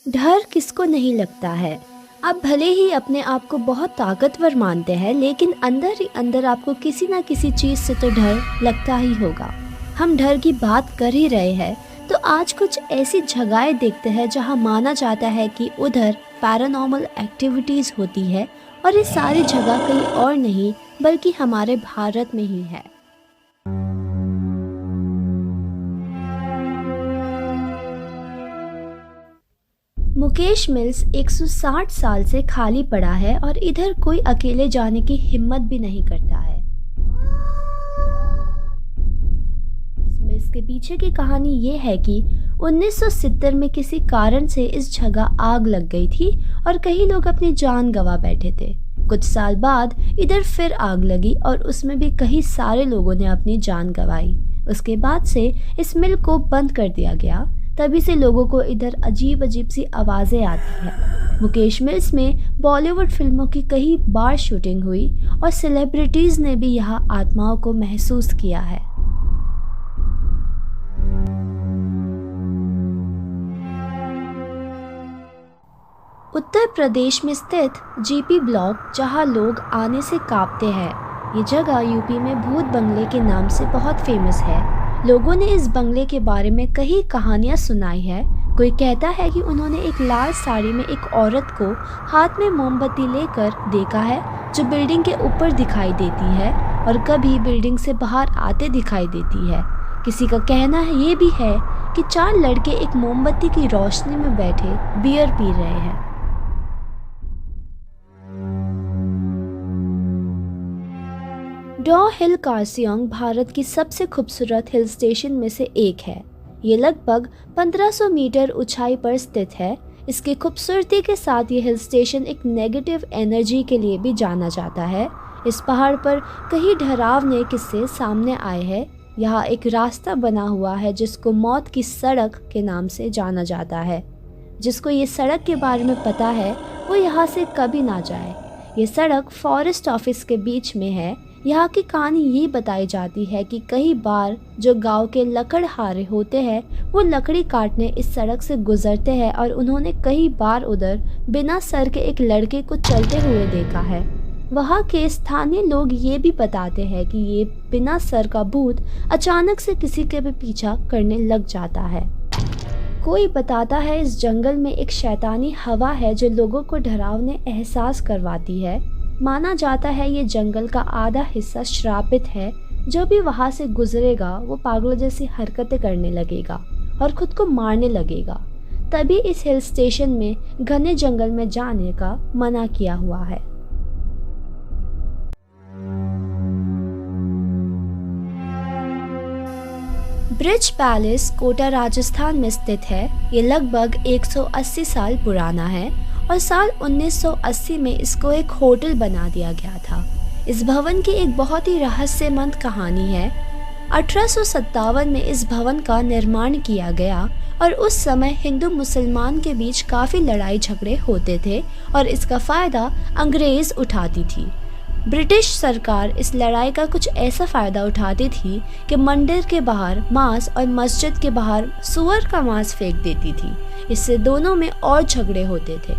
डर किसको नहीं लगता है। आप भले ही अपने आप को बहुत ताकतवर मानते हैं, लेकिन अंदर ही अंदर आपको किसी ना किसी चीज़ से तो डर लगता ही होगा। हम डर की बात कर ही रहे हैं, तो आज कुछ ऐसी जगहें देखते हैं जहां माना जाता है कि उधर पैरानॉर्मल एक्टिविटीज़ होती है, और ये सारी जगह कहीं और नहीं बल्कि हमारे भारत में ही है। मुकेश मिल्स 160 साल से खाली पड़ा है और इधर कोई अकेले जाने की हिम्मत भी नहीं करता है। इस मिल्स के पीछे की कहानी ये है कि 1970 में किसी कारण से इस जगह आग लग गई थी और कई लोग अपनी जान गंवा बैठे थे। कुछ साल बाद इधर फिर आग लगी और उसमें भी कई सारे लोगों ने अपनी जान गंवाई। उसके बाद से इस मिल को बंद कर दिया गया। तभी से लोगों को इधर अजीब अजीब सी आवाज़ें आती हैं। मुकेश मिल्स में बॉलीवुड फिल्मों की कई बार शूटिंग हुई और सेलिब्रिटीज़ ने भी यहाँ आत्माओं को महसूस किया है। उत्तर प्रदेश में स्थित जीपी ब्लॉक, जहाँ लोग आने से कांपते हैं। ये जगह यूपी में भूत बंगले के नाम से बहुत फेमस है। लोगों ने इस बंगले के बारे में कई कहानियां सुनाई है। कोई कहता है कि उन्होंने एक लाल साड़ी में एक औरत को हाथ में मोमबत्ती लेकर देखा है, जो बिल्डिंग के ऊपर दिखाई देती है और कभी बिल्डिंग से बाहर आते दिखाई देती है। किसी का कहना है ये भी है कि 4 लड़के एक मोमबत्ती की रोशनी में बैठे बियर पी रहे हैं। डॉ हिल कार्सियोंग भारत की सबसे खूबसूरत हिल स्टेशन में से एक है। ये लगभग 1500 मीटर ऊंचाई पर स्थित है। इसकी खूबसूरती के साथ ये हिल स्टेशन एक नेगेटिव एनर्जी के लिए भी जाना जाता है। इस पहाड़ पर कई डरावने किस्से सामने आए हैं। यहाँ एक रास्ता बना हुआ है जिसको मौत की सड़क के नाम से जाना जाता है। जिसको ये सड़क के बारे में पता है वो यहाँ से कभी ना जाए। ये सड़क फॉरेस्ट ऑफिस के बीच में है। यहाँ की कहानी ये बताई जाती है कि कई बार जो गांव के लकड़हारे होते हैं वो लकड़ी काटने इस सड़क से गुजरते हैं और उन्होंने कई बार उधर बिना सर के एक लड़के को चलते हुए देखा है। वहाँ के स्थानीय लोग ये भी बताते हैं कि ये बिना सर का भूत अचानक से किसी के भी पीछा करने लग जाता है। कोई बताता है इस जंगल में एक शैतानी हवा है जो लोगों को डरावने एहसास करवाती है। माना जाता है ये जंगल का आधा हिस्सा श्रापित है। जो भी वहाँ से गुजरेगा वो पागलों जैसी हरकतें करने लगेगा और खुद को मारने लगेगा। तभी इस हिल स्टेशन में घने जंगल में जाने का मना किया हुआ है। ब्रिज पैलेस कोटा राजस्थान में स्थित है। ये लगभग 180 साल पुराना है और साल 1980 में इसको एक होटल बना दिया गया था। इस भवन की एक बहुत ही रहस्यमंत कहानी है। 1857 में इस भवन का निर्माण किया गया और उस समय हिंदू मुसलमान के बीच काफ़ी लड़ाई झगड़े होते थे और इसका फ़ायदा अंग्रेज़ उठाती थी। ब्रिटिश सरकार इस लड़ाई का कुछ ऐसा फ़ायदा उठाती थी कि मंदिर के बाहर मांस और मस्जिद के बाहर सुअर का मांस फेंक देती थी। इससे दोनों में और झगड़े होते थे।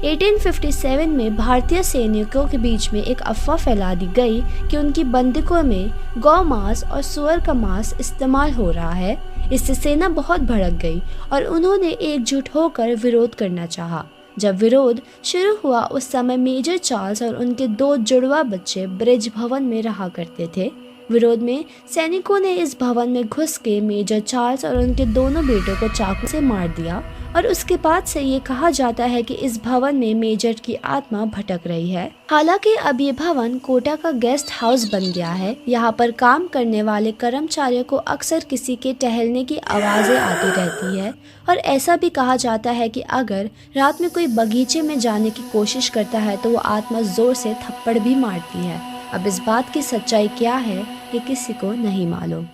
1857 में भारतीय सैनिकों के बीच में एक अफवाह फैला दी गई कि उनकी बंदूकों में गौ मांस और सुअर का मांस इस्तेमाल हो रहा है। इससे सेना बहुत भड़क गई और उन्होंने एकजुट होकर विरोध करना चाहा। जब विरोध शुरू हुआ उस समय मेजर चार्ल्स और उनके 2 जुड़वा बच्चे ब्रिज भवन में रहा करते थे। विरोध में सैनिकों ने इस भवन में घुस के मेजर चार्ल्स और उनके दोनों बेटों को चाकू से मार दिया और उसके बाद से ये कहा जाता है कि इस भवन में मेजर की आत्मा भटक रही है। हालांकि अब ये भवन कोटा का गेस्ट हाउस बन गया है। यहाँ पर काम करने वाले कर्मचारियों को अक्सर किसी के टहलने की आवाज़ें आती रहती है और ऐसा भी कहा जाता है कि अगर रात में कोई बगीचे में जाने की कोशिश करता है तो वो आत्मा जोर से थप्पड़ भी मारती है। अब इस बात की सच्चाई क्या है ये किसी को नहीं मालूम।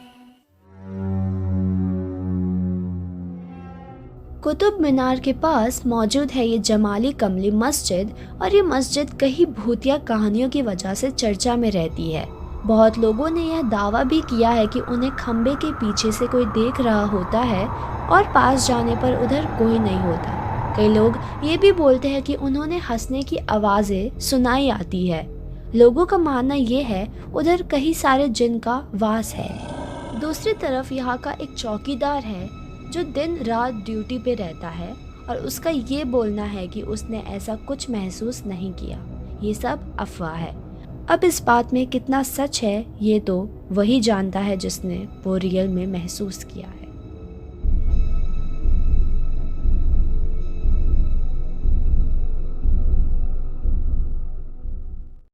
कुतुब मीनार के पास मौजूद है ये जमाली कमली मस्जिद और ये मस्जिद कई भूतिया कहानियों की वजह से चर्चा में रहती है। बहुत लोगों ने यह दावा भी किया है कि उन्हें खंबे के पीछे से कोई देख रहा होता है और पास जाने पर उधर कोई नहीं होता। कई लोग ये भी बोलते हैं कि उन्होंने हंसने की आवाज़ें सुनाई आती है। लोगों का मानना ये है उधर कई सारे जिन का वास है। दूसरी तरफ यहाँ का एक चौकीदार है जो दिन रात ड्यूटी पे रहता है और उसका ये बोलना है कि उसने ऐसा कुछ महसूस नहीं किया। ये सब अफवाह है। अब इस बात में कितना सच है ये तो वही जानता है जिसने वो रियल में महसूस किया है।